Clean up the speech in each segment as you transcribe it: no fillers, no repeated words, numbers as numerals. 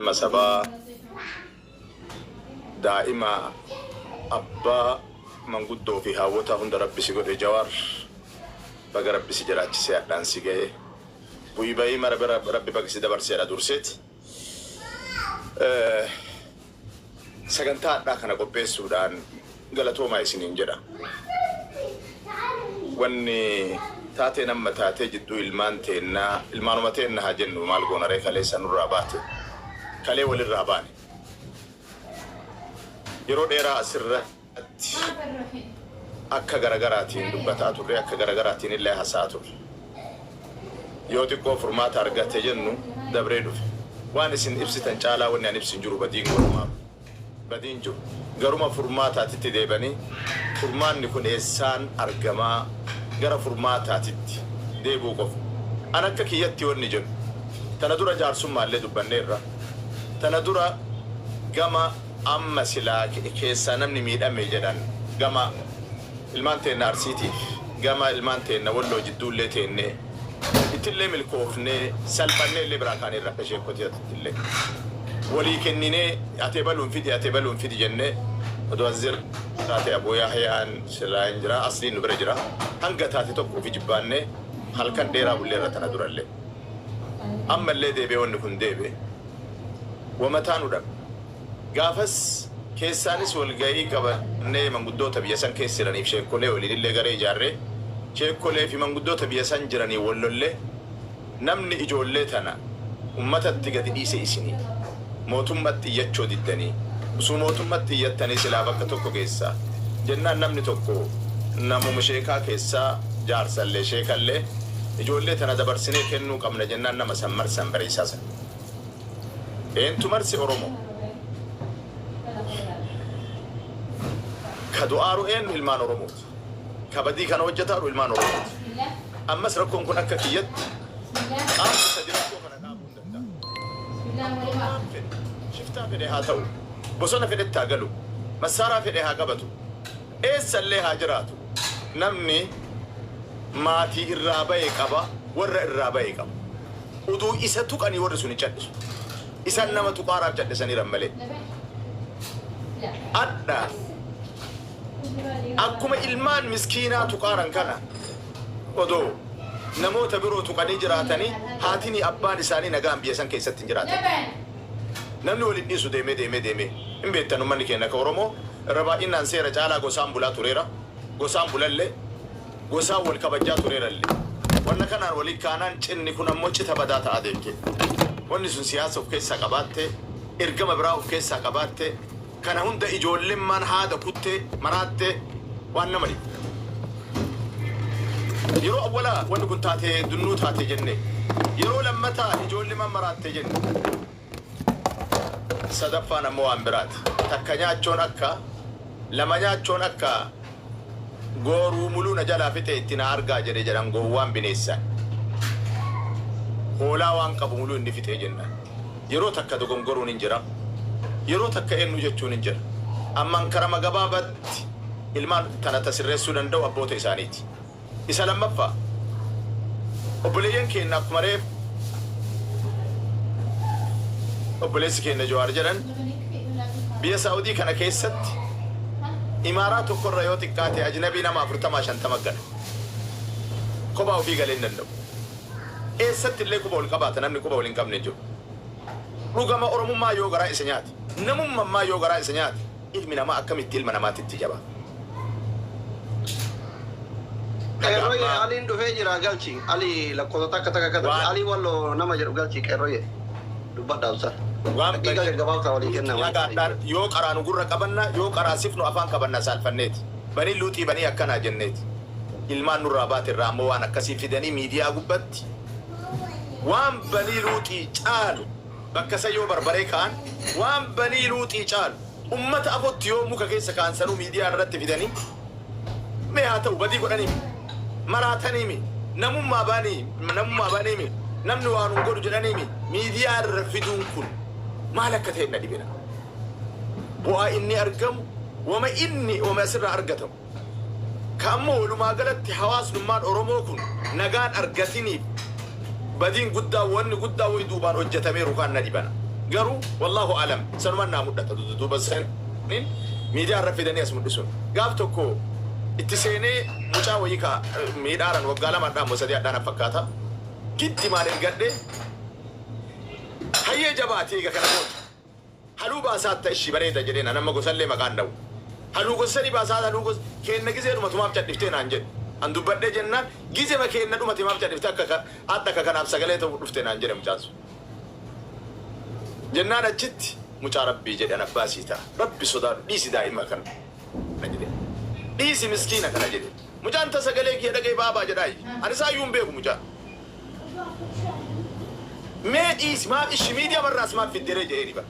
مسبا دائما أبا من قدو فيها وتهند ربي سيقول جوار بقى ربي سجلات سيادان سيجي ويباي ما ربي بقى سيدبر سيادة دورسيت سكنتات داخنا قبي السودان قالتو ما يسنين جدا واني تاتي نما تاتي جدو المانومتين هاجنو مالقونا ريكا ليسا نراباتي كالي ولي الراباني يرو ديرا أسرة akka garaagaraatiin dubbataa turre akka garaagaraatiin illee hasaa turre yoo xiqqoo furmaata argate jennu dabree dhufe waan isin ibsitan caalaa wanni an ibsin jiru badiin jiru garuma furmaataatitti deebanii furmaanni kun eessaan argamaa gara furmaataatitti deebuu qofa an akka kiyyatti wanni jedhu tana dura jaarsummaa dubbanneerra tana dura gama amma silaa keessaa namni miidhame jedhan gama ilmaan teenna arsiitiif gama ilmaan teenna walloo jidduullee teenne ittillee milkoofnee salphannee illee biraa kaanee irra sheekkotii illee walii kenninee atee baluun fidi jennee odoo azir taatee aboo yaahayaan silaa hin jira asliin nu bira jira hanga taate tokko fi jibbaannee halkan dheeraa bullee irra tana durallee ammallee deebee wanni kun deebee wamataa nu dhabe gaafas keessaanis walga'ii qabannee manguddoota biyya san keessa jiraniif sheekkolee waliinillee garee ijaarree sheekkolee fi manguddoota biyya san jiranii wallollee namni ijoollee tana ummatatti gadi dhiise isinii mootummatti iyyachoo diddanii usuu mootummatti iyyattanii silaa bakka tokko keessaa jennaan namni tokko namuma sheekaa keessaa jaarsallee sheekallee ijoollee tana dabarsinee kennuu qabna jennaan nama san marsan bareessaa san eentu marsi Oromoo كدوارو إن إلمان رموت كبدي كانوا وجدارو إلمان رموت أما سركون كنا كتيت سجلتو كنا نابون دندا شفتها في ده هاتو بسونا في ده تاجلو مسارا في ده هاجبتو إيه سلة هاجراتو نمني ما تي الرابع يكابا ور الرابع يكابا ودو إساتو كاني ورسوني جدش إسان نما تقارب جدش سني رملي أدا akkuma ilmaan miskiinaa tuqaaran kana odoo namoota biroo tuqanii jiraatanii haatini abbaan isaanii nagaan biyya san keessatti jiraatan namni waliin dhiisu deemee hin beektan ummanni keenya akka Oromoo rabaa'inaan seera caalaa gosaan bulaa tureera gosaan bulallee gosaan wal kabajaa tureerallee wanna kanaan walii kaanaan cinni kun ammoo cita badaa ta'a deemke wanni sun siyaasa of keessaa qabaatte ergama biraa of keessaa qabaatte kana hunda ijoollimmaan haada kuttee maraatte waan namani yeroo awwala wanni kun taatee dunnuu taatee jenne yeroo lammataa ijoollimmaan maraatte jenne sadaffaan ammoo waan biraati takka nyaachoon akka lama nyaachoon akka gooruu muluu na jalaa fixee itti na argaa jedhan gowwaan bineessan hoolaa waan qabu muluu inni fixee jenna yeroo takka dogongoruun hin jira yeroo takka eenyu jechuun hin jira amman karama gabaabatti ilmaan tana tasirreessuu danda'u abboota isaaniiti isa lammaffaa obboleeyyan keenya akkuma reef obboleessi keenya Jawaar jedhan biyya Saawudii kana keessatti imaaraa tokkorra yoo xiqqaate ajnabii nama 40-50 gala kophaa ofii galee hin danda'u eessatti illee quba ol qabaata namni quba ol hin qabne jiru dhugama Oromummaa yoo garaa isa nyaate namummaa yoo garaa isa nyaate ilmi namaa akkamitti ilma namaatitti jaba Qeerroye aliin dhufee jira galchi ali lakkoota takka ali wallo nama jedhu galchi qeerroye dubbadhaa usa waan daqiiqa gabaabsaa walii kenna yoo qaraanu gurra qabanna yoo qaraasifnu afaan qabanna saalfanneeti banii luuxii banii akkanaa jenneeti ilmaan nurraa baatirraa ammoo waan akkasii fidanii miidiyaa gubbatti waan banii luuxii caalu bakka sayyoo barbaree kaan waan banii luuxii caalu ummata afotti yoo muka keessa kaan sanuu miidiyaa irratti fidanii mee haa ta'u badii godhanii maraatanii namummaa baanii namni waan godhu jedhanii miidiyaa irra fiduun kun maal akka ta'e na dhibina bu'aa inni argamu wama asirraa argatamu kaammoo walumaa galatti hawaasnummaan Oromoo kun nagaan argatiniif badiin guddaa wanni guddaa wayi duubaan hojjetameeru kan na dhibana قروا والله أعلم سنمنا مدة دوبا سن ميديا رفيدني اسم الدسون قابتكو اتسيني مشاويكا ميدارا وقالا ما دام وسدي أدانا فكاتا كنت مال القرد هيا جباتي كنموت هلو باسات تأشي بريدة جدين أنا ما قسل لي مكان دو هلو قسلي باسات هلو قس كين نجزير ما تمام تدفتين عنجد عندو بدي جنة جزء ما كين ندو ما تمام تدفتك أتاك كان أبسط قلته ودفتين عنجد مجاز جنة جت مشارب بيجي أنا باسيتا ربي صدار بيسي دائما كان نجدي بيسي مسكينة كان نجدي مجان تسقلك يا دقي بابا جداي أنا سايوم بيكو مجان ما إيش ما إيش ميديا بالراس ما في الدرجة هني بقى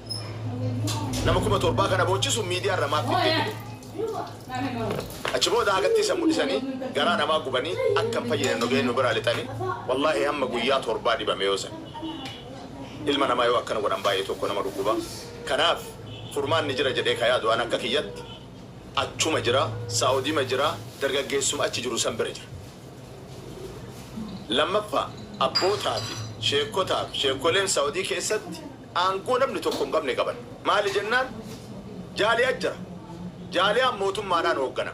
nama kuma torba kana bochisu media rama fitte achibo da hagatti samu disani gara nama gubani akkan fayyana no geno bara litani wallahi amma guyya torba di ba meyosa ilma nama yo akkan godan baye to ko nama ruguba kanaf furman ni jira jade kaya do anaka kiyat achuma jira saudi majira dargaggeessum achi jiru sanbere jira lamma fa abota fi shekolen saudi keessatti aango namni tokko qabne qaban maali jennaan jaali ajjara jaali ammootum maadhaan hooggana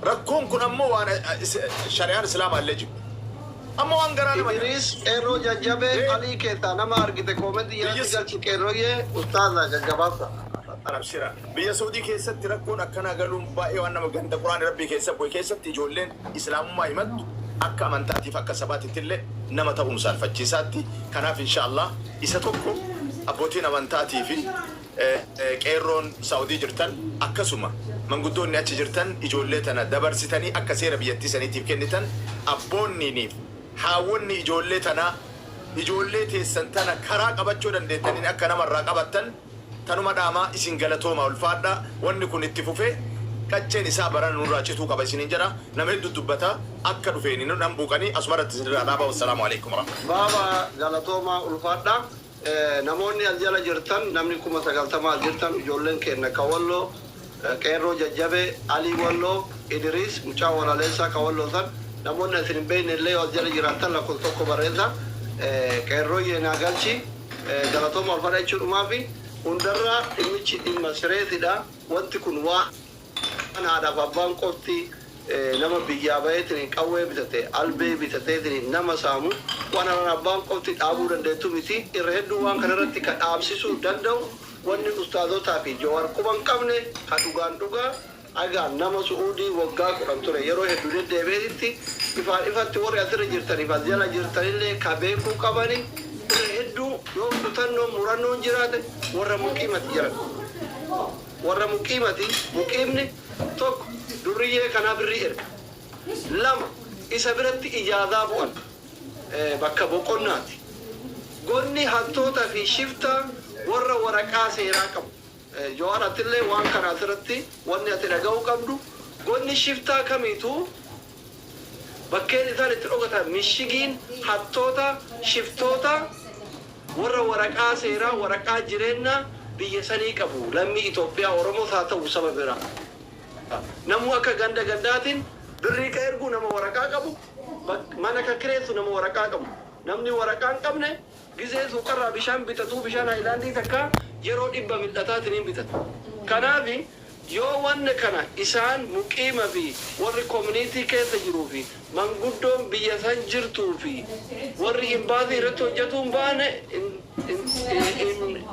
rakkoon kun ammoo waan shari'aan islaamaa illee jibu ammoo waan garaa nama Idris Qeerroo jajjabe alii keetaa nama argite koomenti yaatti galchi Qeerrooyee ustaaza jajjabaasa arabshira biyya saudii keessatti rakkoon akkanaa galuun baay'ee waan nama ganda quraan rabbii keessa boy keessatti ijoolleen islaamummaa himattu akka amantaatiif akka sabaatitti illee nama ta'uun saalfachiisaatti kanaaf inshaallah isa tokko abbootiin amantaatii fi qeerroon saudii jirtan akkasuma manguddoonni achi jirtan ijoollee tana dabarsitanii akka seera biyyattii saniitiif kennitan abboonniiniif haawwonni ijoollee tana ijoollee teessan tana karaa qabachuu dandeettaniin akka namarraa qabattan tanuma dhaamaa isin galatooma ulfaadha wanni kun itti fufee qacceen isaa baran nurraa cituu qaba isiniin jedha nama hedduu dubbata akka dhufeeni nu dhambuuqanii asumarratti isinirraa dhaaba wassalaamu alaikum baaba galatooma ulfaadha namoonni as jala jirtan namni 90 jirtan ijoolleen keenya kawalloo Qeerroo jajjabe alii walloo Idris mucaa walaleessaa kawalloo san namoonni asin beeyne illee as jala jiraatan lakkoofsa tokko bareeda Qeerroo yeenaa galchi galatooma ulfaadha jechuudhumaa fi hundarra dhimmichi dhimma sireetidha wanti kun waa haadhaaf abbaan qofti nama biyyaa baheetiin qawwee bitate albee bitateetiin nama saamu waan abbaan qofti dhaabuu dandeettu miti irra hedduu waan kanarratti ka dhaabsisuu danda'u wanni ustaazotaa fi jawar quban qabne ka dhugaan dhugaa agaan nama su'uudii waggaa 10 ture yeroo hedduu deddeebi'eetti ifatti warri asirra jirtaniif as jala jirtanillee ka beekuu qabani irra hedduu yoo kutannoo murannoon jiraate warra muqiimati jiran warra muqiimni tokko durriyyee kanaa birrii erga lama isa biratti ijaazaa bu'an bakka boqonnaati gonni hattoota fi shifta warra waraqaa seeraa qabu jawaratillee waan kana asirratti wanni ati dhaga'uu qabdu gonni shiftaa kamiitu bakkeen isaan itti dhokatan mishigiin hattoota shiftoota warra waraqaa seeraa waraqaa jireenyaa biyya sanii qabu lammii Itoophiyaa Oromoos haa ta'u saba biraa namu akka ganda gandaatiin birrii ka ergu nama waraqaa qabu mana ka kireessu nama waraqaa qabu namni waraqaa hin qabne gizee suuqarraa bishaan bitatu bishaan haayilaandii takka yeroo 100 mil'ataatiin bitatu kanaaf yoo wanne kana isaan muqiima fi warri community keessa jiruu fi manguddoon biyya san jirtuu fi warri imbaasii irratti hojjetuu hin baane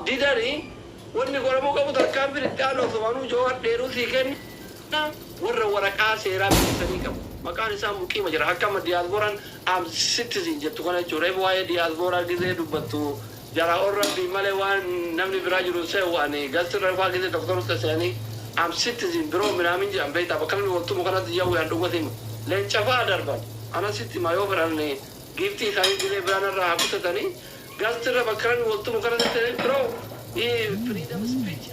didanii wanni godhamuu qabu tarkaan biritti aanoo somanuu joo dheeruu sii kenna warra waraqaa seeraa bilisanii qabu maqaan isaa muqiima jira akkama diyaasbooraan am citizen jettu kana jechuudha waa'ee diyaasbooraa gizee dubbattu jara orrabbii malee waan namni biraa jiru see waan gastirra faa gizee doktorota seanii am citizen biroo minaamin jedhan beektaa bakka namni waltumu kanatti yaa'u yaan dhugatimu leencafaa darban ana sitti mayoo biraan giiftii isaanii gizee biraanarraa haa kutatanii gastirra bakka namni waltumu kanatti biroo freedom speech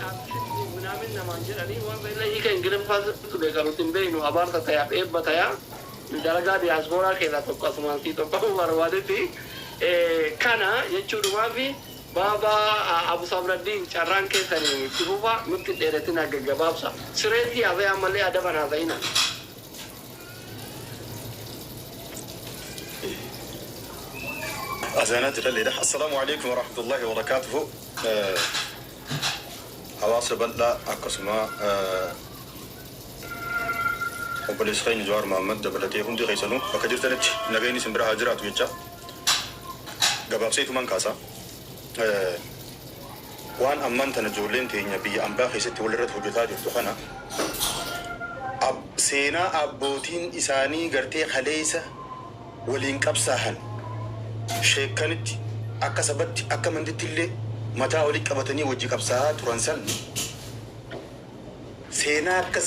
ምናምን ነማንጀራኒ ወንበለ ይከን ግንፋስ በቀሩትን በይኑ አባርታ ታያ ኤበታያ ደረጋ ዲያስፖራ ከዛ ተቋስማንቲ ተቋው ወርዋደቲ ካና የቹዱማፊ ባባ አቡ ሳብረዲን ጨራን ከሰኒ ሲቡባ ምክ ደረትና ገገባብሳ ስሬቲ አበያ መለ አደባና ዘይና أزانات الليلة السلام عليكم ورحمة الله وبركاته. حواس بلا أقسما وبليس خين جوار محمد دبلتي هندي غيسلون فكجر تنتش نجيني سمبرا هاجرات ويجا جباب سيتو من كاسا وان أمان تنجولين تينيا بي أمبا خيست ولرت هجوتا جفتخنا أب سينا أبوتين إساني غرتي خليسة ولين كبساهن شيكانت أكا سبت أكا مندت اللي متى أوليك أبتني وجي كبساها ترانسل سينا أكا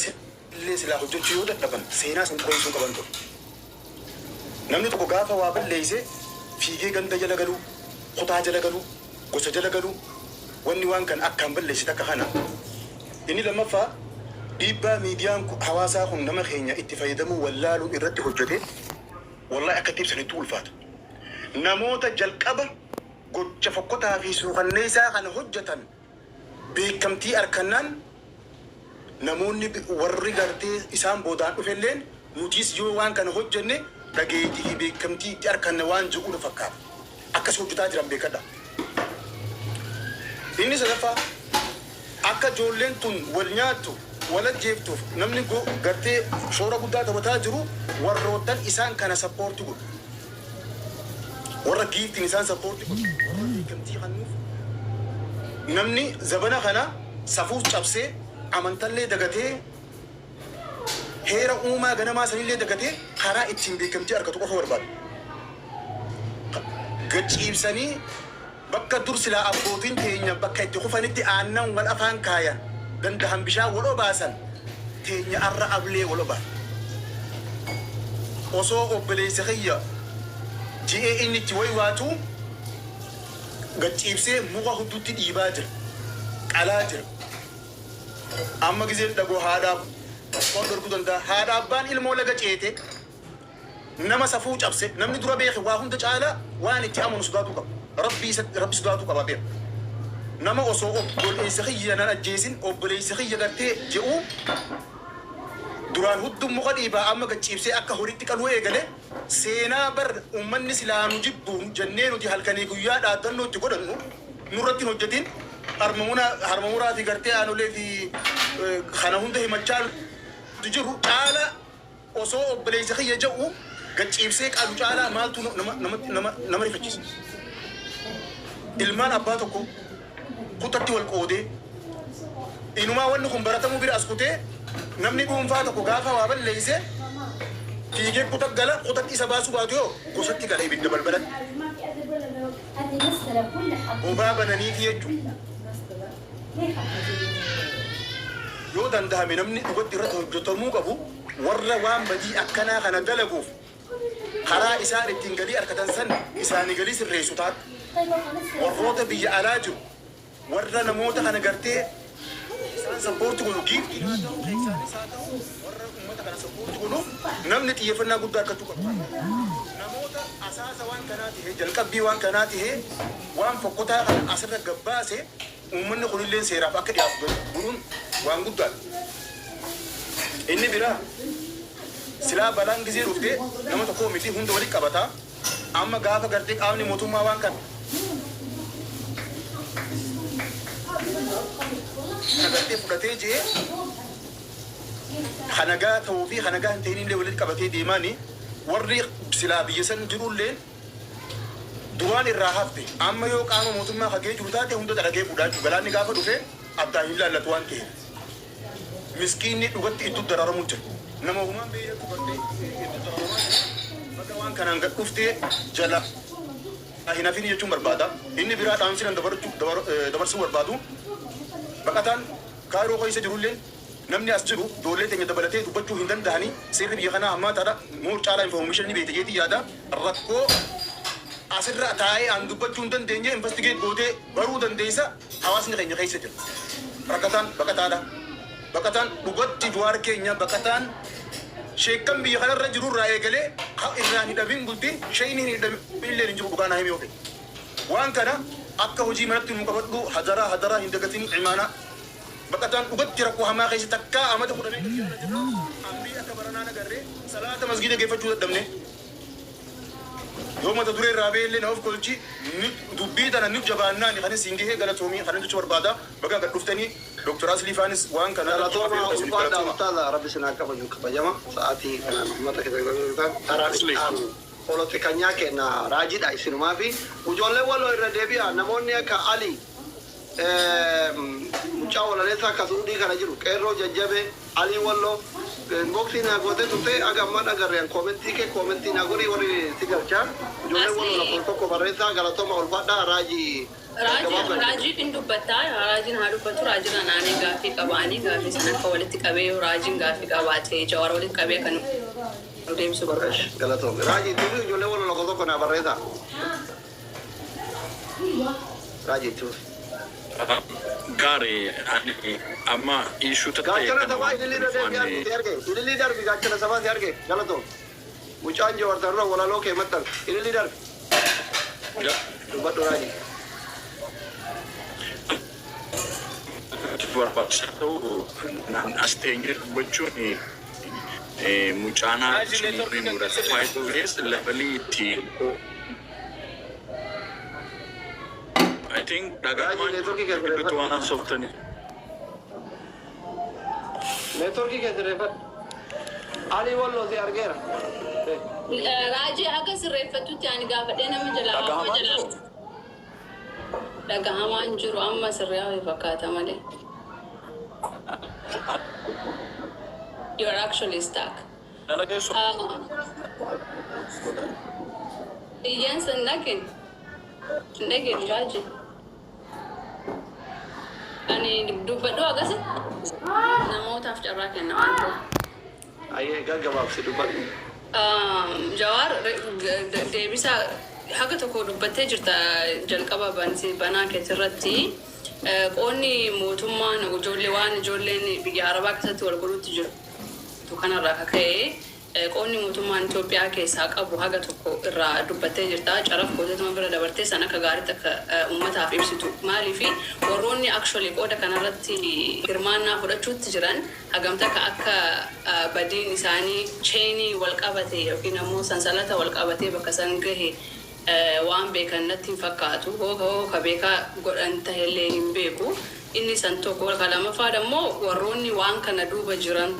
اللي سلا حجو تيودا لبن سينا سنكوين سنكا بندو نمني تكو غافا وابل ليسي فيجي غند جلغلو خطا جلغلو قصة جلغلو واني وان كان أكا مبل ليسي تكا خانا إني لما فا ديبا ميديان حواسا خم نما خينيا اتفايدمو واللالو إرد حجتين والله أكتب سنتو الفات نموت جلقبة قد فكتها في سوق النيسا عن حجة بكمتي أركنان نموني ورّي غرتي إسام بودان أفلين نوتيس يوان كان حجة دقيتي بكمتي أركن وان جؤون فكار أكا سوجتا جرام بكدا إني سلفا أكا جولين تون ولنياتو ولا جيفتو نمني غرتي شورا قدا تبتاجرو وروتان إسان كان سبورتو ورا جيت إنسان سبورتي ورا كم تي خنوف نمني زبنا خنا سفوس شابسي أمانتلي دقته هيرا أوما غنا ما سنيلي دقته خرا إتشين بكم تي أركتو كفور باد قتشيب سني بكا درسلا أبوتين تينيا بكا يتخفني تي آنا والأفان كايا دندهم بشا ولو باسن تينيا أرى أبلي ولو با وصو أبلي سخيا جي إني توي واتو قد إبسي موغا حدوتي ديباجر علاجر أما جزيل دقو هاداب قندر كدن دا هاداب بان إلمو لغا جيتي نما سفوج أبسي نمني درا بيخي واهم تجعلا واني تيامون صداتو قب ربي صداتو قبابير نما وصو قول إنسخي نانا جيسين قبل إنسخي غرتي جئو duraan huddum muka dhiibaa amma gachiibsee akka horiitti qaluu eegale seenaa bar uummanni silaanu jibbuun jennee nuti halkanii guyyaa dhaadannoo itti godhannu nurratti hin hojjetin harmamuraa fi gartee aanolee fi kana hunda himachaa jiru caala osoo obboleessa kiyya jedhu gachiibsee qalu caalaa maaltu nama rifachiisa. Ilmaan abbaa tokko kutatti wal qoodee inumaa wanni kun baratamuu bira as kutee namni dhuunfaa tokko gaafa waa balleeyse fiigee gala kutatti isa baasuu baatu yoo gosatti gala ibidda balbalatti. Bobaa bananiiti jechuudha. Yoo danda'ame namni dhugatti irratti hojjetamuu qabu warra waan badii akkanaa kana dalaguuf karaa isaan ittiin galii harkatan san isaanii galii sirreessu taatu warroota biyya alaa jiru warra namoota kana gartee isaan sappoorti godhu giiftii isaanis haa ta'u warra uummata kana sappoorti godhu namni xiyyeeffannaa guddaa argachuu qabu. Namoota asaasa waan kanaa tahee jalqabbii waan kanaa tahee waan fokkotaa kana asirra gabbaase uummanni kunillee seeraaf akka dhiyaatu godhuun waan guddaadha. Inni biraa silaa balaan gizee dhuftee nama tokko miti hunda walitti qabataa amma gaafa gartee qaamni mootummaa waan kana nagartee fudhatee jee hanagaa ta'uu fi hanagaa hin ta'inillee walitti qabatee deemaani warri silaa biyya san jirullee duraan irraa hafte amma yoo qaama mootummaa hagee jiru taate hunda dalagee fuudhaachuu galaanni gaafa dhufe addaan hin laallatu waan ta'eef miskiinni dhugatti iddoo dararamu jira nama uumaan beeyyatu gartee iddoo dararamaa jira bakka waan kanaan gad dhuftee jala hin hafin jechuun barbaada inni biraa dhaamsinan dabarsuu barbaadu baqataan kaayiroo keessa jirulleen namni as jiru ijoollee teenya dabalatee dubbachuu hin danda'anii seerri biyya kanaa ammaa taadha moor caalaa infoormeeshinii beekte jeetii yaada rakkoo asirra taa'ee aan dubbachuu hin dandeenye investigeet gootee baruu dandeessa hawaasni keenya keessa jira. Rakkataan baqataadha. Baqataan dhugatti juwaar keenya baqataan sheekkan biyya kanarra jirurraa eegalee irraan hidhabiin bultiin shayni hin hidhabillee hin jiru dhugaanaa himee ofe. Waan kana akka hojii manatti nu qabadhu hadaraa hin dagatin imaana. Baqataan dhugatti rakkoo hamaa keessa takkaa amata kudhanii amrii akka baranaa nagarree salaata masgiida geeffachuu dadhabne. يوم تدري الرابع اللي نوف كل شيء دبيت أنا نجباننا نخلي سينجيه قالت تومي خلينا نشوف بعدا بقى قد شفتني دكتور أسلي فانس وان كان galatoomaa ulfaadhaa ustaadha rabbi sinaa kabaju kabajama sa'aatii kanaan uummata keessatti polotikanyaa kenna raajiidha isinumaa fi ijoollee waloo irra deebi'a namoonni akka Ali mucaa walaleessaa akka suudii kana jiru qeerroo jajjabe Ali walloo boksii naa gootee turte agammaan agarreen koomentii naa godhii warri si galchaa ijoollee waloo lafa tokko barreessaa galatoomaa ulfaadhaa raajii Raajii dubbataa raajiin haa dubbatu raajiin anaanii gaaffii qabaanii gaaffii sana akka walitti qabee raajiin gaaffii qabaatee Jawaar walitti qabee kan deemsuu barbaada. Galatoom raajii tuuti ijoollee waloo lafa tokko naa barreessaa. Raajii tuuti. Gari amma isu Gaachana sabaa ililii darbe ililii darbi gaachana sabaa si arge galatoom. Mucaan Jawaar tarra walaloo kee maxxan ililii darbi. Dubbadhu raajii. barbaachisaa asteenyee dubbachuun mucaanaa sunirri mudata faayidolees levelii itti I think dhagamaan iddoo waan haasoftanidha. Neetworkii keessa reeffadhu. Ali walloo si argeera. Raajii akka sirreeffatutti ani gaafadhee nama jalaa dhagahamaan jiru amma sirriyaa fakkaata malee. You're actually stuck. Yes, and naked, Raji. Ani dubbadhu agasi namootaaf carraa kenna waan ta'eef. Ayyee gaggabaabsi dubbadhu. Jawaar deebisaa haga tokko dubbattee jirta jalqaba banaa keessirratti qoonni mootummaan ijoolleen biyya Arabaa keessatti wal godhutti jiru. Kanarraa ka'ee qoonni mootummaan Itoophiyaa keessaa qabu haga tokko irraa dubbattee jirta. Caraf gootetuma bira dabartee san akka gaariitti akka uummataaf ibsitu. Maaliifi warroonni actually qooda kanarratti hirmaannaa fudhachuutti jiran hagamta akka badiin isaanii cheenii wal qabate yookiin ammoo sansalata wal qabatee bakka san gahe waan beekan natti hin fakkaatu. Ka beekaa godhan tahillee hin beeku. Inni san tokko lammaffaa immoo warroonni waan kana duuba jiran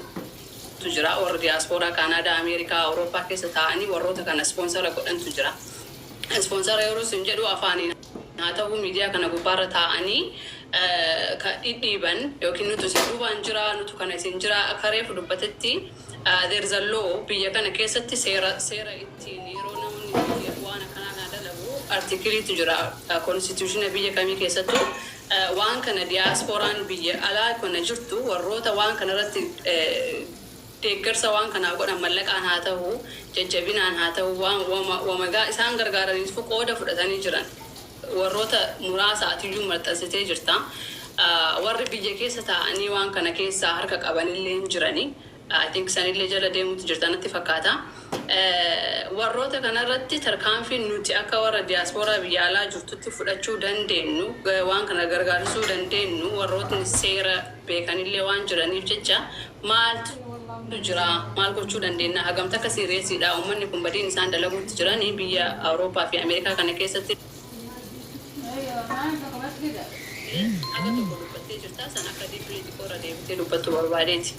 jira warra diaspora Canada, America, Europa keessa ta'anii warroota kana sponsora godhantu jira. Sponsora yeroo sin jedhu afaaniin haa ta'u miidiyaa kana gubbaarra ta'anii ka dhidhiiban yookiin nutu isin duubaan jira nutu kana isin jira akka reefu dubbatetti there is a law biyya kana keessatti seera ittiin yeroo namni waan akkanaa dalagu artikiliitu jira constitutiona biyya kamii keessattu waan kana diasporaan biyya alaa kana jirtu warroota waan kana irratti deeggarsa waan kanaaf godhan mallaqaan haa ta'u jajjabinaan haa ta'u wamagaa isaan gargaaraniif qooda fudhatanii jiran warroota muraasa atiyyuu maxxansitee jirta. Warri biyya keessa ta'anii waan kana keessaa harka qabanillee jiranii. I think sanillee jala deemuutu jirta natti fakkaata. Warroota kanarratti tarkaanfiin nuti akka warra diaspooraa biyya alaa jirtutti fudhachuu dandeenyu waan kana gargaarsuu dandeenyu warrootni seera beekanillee waan jiraniif jecha maaltu jira maal gochuu dandeenya hagamta akka sirreessiidha uummanni kun badiin isaan dalaguutti jiranii biyya Awurooppaa fi Ameerikaa kana keessatti haga tokko dubbattee jirta san akka diipileetii qorra deebitee dubbattu barbaadeeti.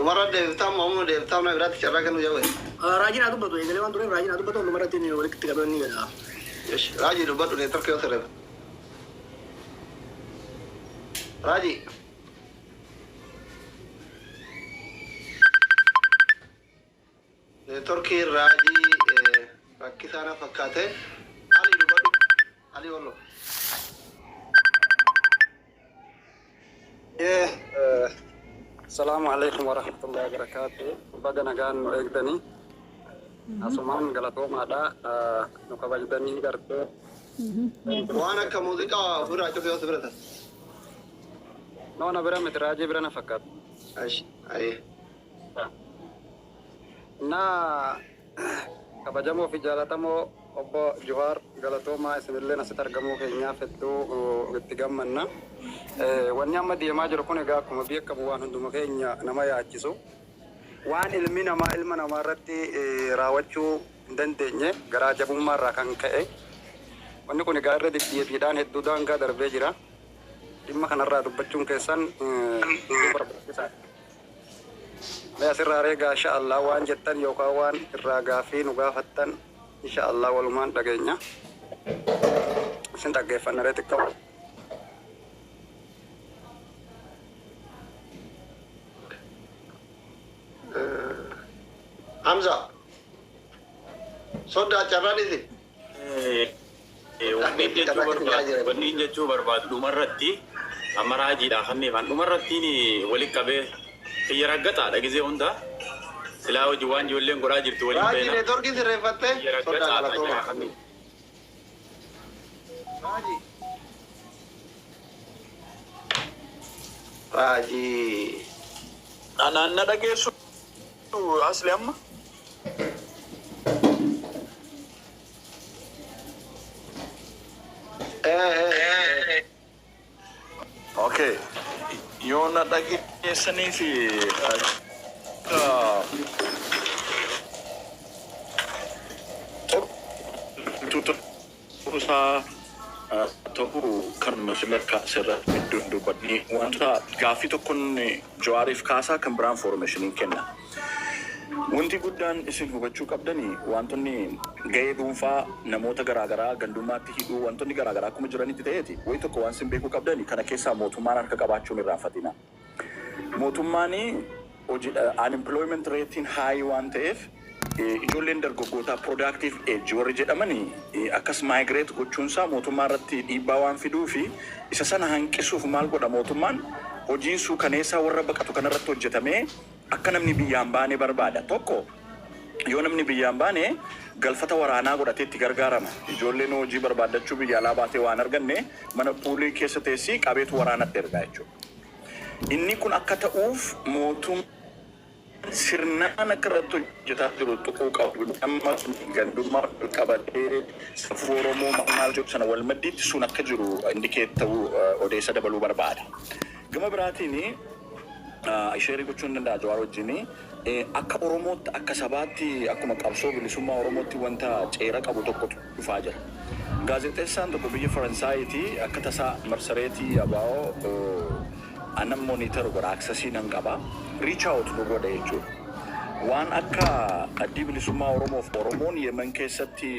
Umara deebtaa moomu deebtaa na biraatti carraa kennu jawe. Raajii naa dubbatu eegalee waan tureef raajii naa dubbatu umarratti walitti qabanii jedha. Raji dubbadhu neetworkii yoo sirreef. Raji. Neetworkii raajii rakkisaana fakkaate. Ali dubbadhu. Ali wallo. Assalamu alaikum warahmatullahi wabarakatuh. Baga nagaan nu eegdanii. Asumaan galatoomaadha nu kabajanii gartee Waan akka muuziqaa ofirraa cufee yoo sirreeta. noona bira miti raajii bira na fakkaata. Aye. Na kabajamoo fi jaalatamoo obbo Jawaar galatoomaa isinillee asitti argamuu keenyaaf hedduu itti gammanna. Wanni amma deemaa jiru kun egaa akkuma beekamu waan hunduma keenya nama yaachisu. Waan ilmi namaa ilma namaa irratti raawwachuu hin dandeenye garaa jabummaa irraa kan ka'e. Wanni kun egaa irra deddeebiidhaan hedduu daangaa darbee jira. Dhimma kanarraa dubbachuun keessan barbaachisaadha. Mee asirraa reegaa insha Allah waan jettan yookaan waan irraa gaafii nu gaafattan insha Allah walumaan dhageenya. Isin dhaggeeffanna reetti qabu. Hamza. Soda carraan isi. Wanni jechuu barbaadu dhumarratti amma raajiidha kanneefan dhumarratti walitti qabee xiyya raggataadha gisee hunda silaa hojii waan ijoolleen godhaa jirtu waliin beena. Raajii neetworkii sirreeffattee soda galatoomaa. Raajii. Naanna dhageessu asli amma. Okay. Yoo na dhageessanii fi tuusaa ta'uu kan sadarkaa asirratti iddoon dubbadni wanta gaaffii tokkoon Jawaariif kaasaa kan biraan foormeeshiniin kenna. Wanti guddaan isin hubachuu qabdanii wantoonni gahee dhuunfaa namoota garaagaraa gandummaatti hidhuu wantoonni garaagaraa akkuma jiranitti ta'eeti wayi tokko waan isin beekuu qabdanii kana keessaa mootummaan harka qabaachuun irraanfatina. Mootummaan unemployment ratein high waan ta'eef ijoolleen dargaggootaa productive age warri jedhamanii akkas migrate gochuunsaa mootummaa irratti dhiibbaa waan fiduu fi isa sana hanqisuuf maal godha mootummaan hojiin suukaneessaa warra baqatu kanarratti hojjetamee akka namni biyyaan baane barbaada. Tokko yoo namni biyyaan baane galfata waraanaa godhatee itti gargaarama. Ijoolleen hojii barbaadachuu biyya alaa baatee waan arganne mana puulii keessa teessii qabeetu waraanatti ergaa jechuudha. Inni kun akka ta'uuf mootummaan sirnaan akka irratti hojjetaa jiru tuquu qabu. Amma gandummaa qabatee safuu Oromoo maal jedhu sana wal maddiitti sun akka jiru indikeet ta'uu odeessa dabaluu barbaada. Gama biraatiin isheerii gochuun danda'a Jawaar wajjin akka Oromootti akka sabaatti akkuma qabsoo bilisummaa Oromootti wanta ceera qabu tokkotu dhufaa jira. Gaazexeessaan tokko biyya Faransaayiti akka tasaa marsareetii abaa'oo anan monitor godha aksesii nan qaba reach out nu godha jechuudha. Waan akka addi bilisummaa Oromoof Oromoon Yemen keessatti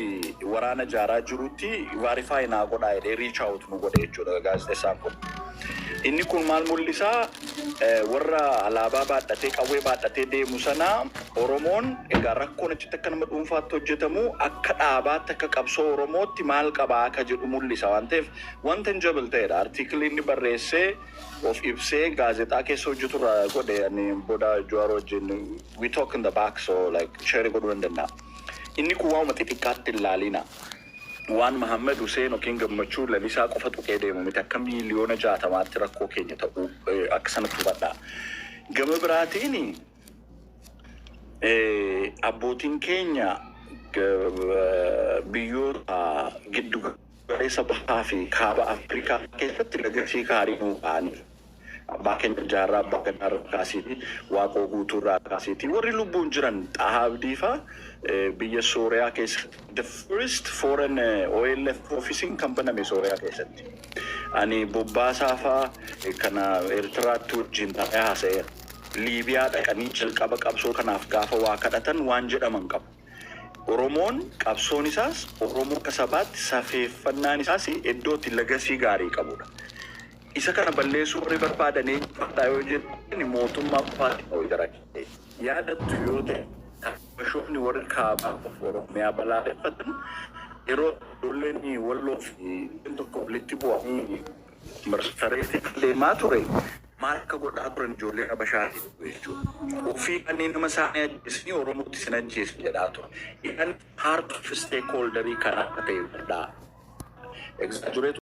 waraana jaaraa jirutti verify naa godha jedhee reach out nu godha jechuudha gaazexeessaan kun. Inni kun maal mul'isaa warra alaabaa baadhatee qawwee baadhatee deemu sana Oromoon egaa rakkoon achitti akka nama dhuunfaatti hojjetamu akka dhaabaatti akka qabsoo Oromootti maal qabaa akka jedhu mul'isa waan ta'eef wanta hin jabal ta'edha. Artiikilii inni barreessee of ibsee gaazexaa keessa hojjeturra godhe ani booda Jawaar wajjin we talk in the back so like share godhuu hin danda'a. Inni kun waanuma xixiqqaatti hin laalina. Waan Muhammad Hussein yookiin gammachuu lalisaa qofa tuqee deemu miti akka miiliyoona 60 rakkoo keenya ta'uu akka sanatti hubadha. Gama biraatiin abbootiin keenya biyyoota giddu galeessa bahaa fi kaaba Afrikaa keessatti legacy gaarii nuu ba'anii abbaa keenya jaarraa abbaa gadaa kaasiiti waaqoo guutuurraa kaasiiti warri lubbuun jiran Xahaa Abdiifaa biyya Sooriyaa keessatti the first foreign OLF officing kan baname Sooriyaa keessatti ani bobbaasaafaa kana Eertiraatti wajjin ta'ee haasa'eera. Liibiyaa dhaqanii jalqaba qabsoo kanaaf gaafa waa kadhatan waan jedhaman qabu. Oromoon qabsoon isaas Oromoo akka sabaatti safeeffannaan isaas iddootti legacy gaarii qabudha. Isa kana balleessuu warri barbaadanii fadhaa yoo jedhan mootummaa qofaatti ta'uu jira. Yaadattu yoo ta'e bashoofni warri kaabaa Oromiyaa balaaleffatan yeroo ijoolleen Walloo fi tokko walitti bu'anii marsareetti deemaa ture maal akka godhaa turan ijoollee Habashaati jechuudha. Ofii kanneen nama isaanii ajjeesanii Oromootti sin ajjeesu jedhaa ture. Inni heart of stakeholderii kan akka ta'e godhaa.